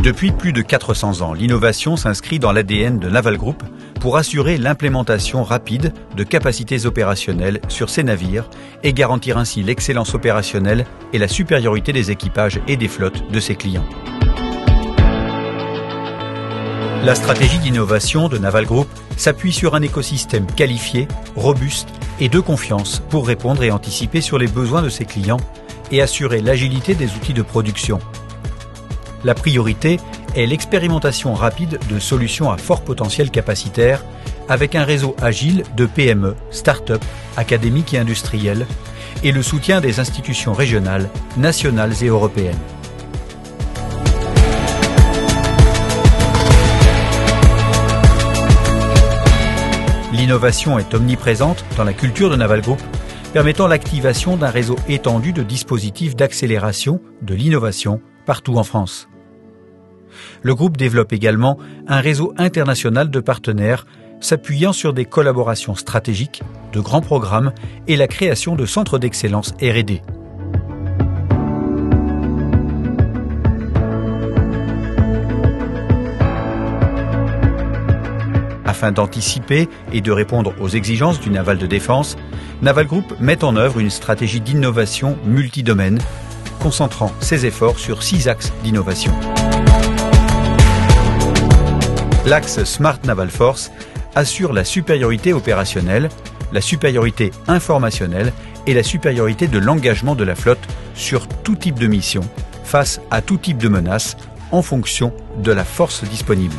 Depuis plus de 400 ans, l'innovation s'inscrit dans l'ADN de Naval Group pour assurer l'implémentation rapide de capacités opérationnelles sur ces navires et garantir ainsi l'excellence opérationnelle et la supériorité des équipages et des flottes de ses clients. La stratégie d'innovation de Naval Group s'appuie sur un écosystème qualifié, robuste et de confiance pour répondre et anticiper sur les besoins de ses clients et assurer l'agilité des outils de production. La priorité est l'expérimentation rapide de solutions à fort potentiel capacitaire avec un réseau agile de PME, start-up, académiques et industrielles et le soutien des institutions régionales, nationales et européennes. L'innovation est omniprésente dans la culture de Naval Group, permettant l'activation d'un réseau étendu de dispositifs d'accélération de l'innovation partout en France. Le groupe développe également un réseau international de partenaires s'appuyant sur des collaborations stratégiques, de grands programmes et la création de centres d'excellence R&D. Afin d'anticiper et de répondre aux exigences du naval de défense, Naval Group met en œuvre une stratégie d'innovation multidomaine, concentrant ses efforts sur 6 axes d'innovation. L'axe Smart Naval Force assure la supériorité opérationnelle, la supériorité informationnelle et la supériorité de l'engagement de la flotte sur tout type de mission, face à tout type de menace, en fonction de la force disponible.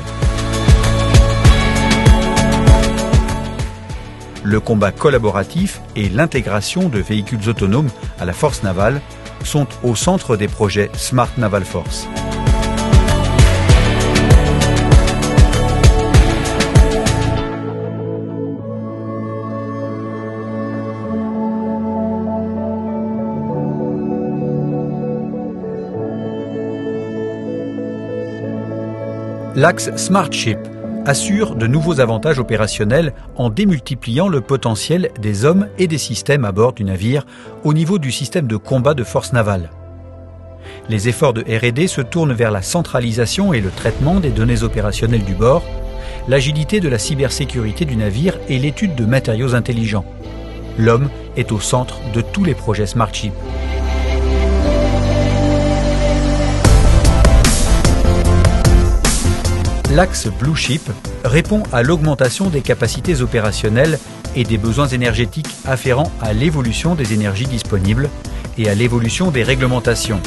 Le combat collaboratif et l'intégration de véhicules autonomes à la force navale sont au centre des projets Smart Naval Force. L'axe Smart Ship assure de nouveaux avantages opérationnels en démultipliant le potentiel des hommes et des systèmes à bord du navire au niveau du système de combat de force navale. Les efforts de R&D se tournent vers la centralisation et le traitement des données opérationnelles du bord, l'agilité de la cybersécurité du navire et l'étude de matériaux intelligents. L'homme est au centre de tous les projets Smart Ship. L'axe Blue Ship répond à l'augmentation des capacités opérationnelles et des besoins énergétiques afférents à l'évolution des énergies disponibles et à l'évolution des réglementations.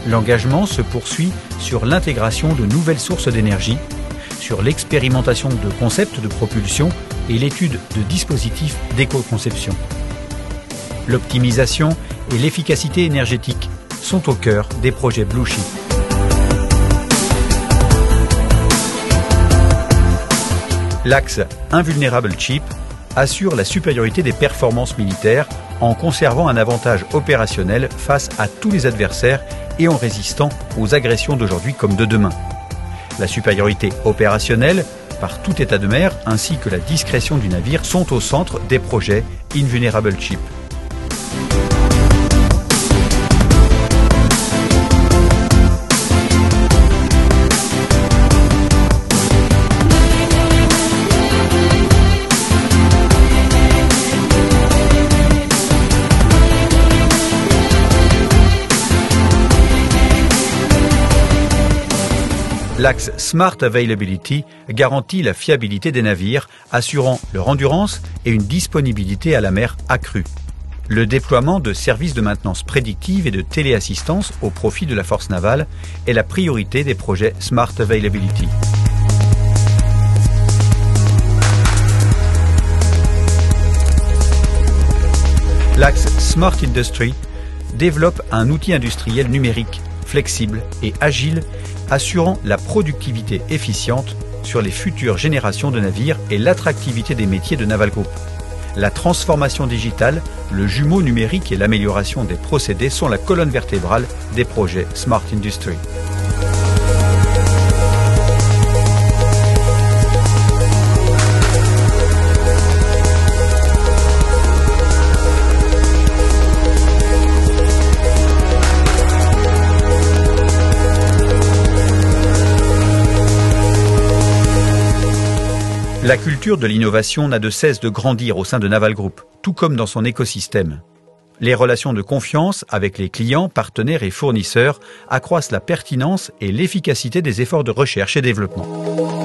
L'engagement se poursuit sur l'intégration de nouvelles sources d'énergie, sur l'expérimentation de concepts de propulsion et l'étude de dispositifs d'éco-conception. L'optimisation et l'efficacité énergétique sont au cœur des projets Blue Ship. L'axe Invulnerable Ship assure la supériorité des performances militaires en conservant un avantage opérationnel face à tous les adversaires et en résistant aux agressions d'aujourd'hui comme de demain. La supériorité opérationnelle, par tout état de mer, ainsi que la discrétion du navire sont au centre des projets Invulnerable Ship. L'axe Smart Availability garantit la fiabilité des navires, assurant leur endurance et une disponibilité à la mer accrue. Le déploiement de services de maintenance prédictive et de téléassistance au profit de la force navale est la priorité des projets Smart Availability. L'axe Smart Industry développe un outil industriel numérique, flexible et agile, assurant la productivité efficiente sur les futures générations de navires et l'attractivité des métiers de Naval Group. La transformation digitale, le jumeau numérique et l'amélioration des procédés sont la colonne vertébrale des projets Smart Industry. La culture de l'innovation n'a de cesse de grandir au sein de Naval Group, tout comme dans son écosystème. Les relations de confiance avec les clients, partenaires et fournisseurs accroissent la pertinence et l'efficacité des efforts de recherche et développement.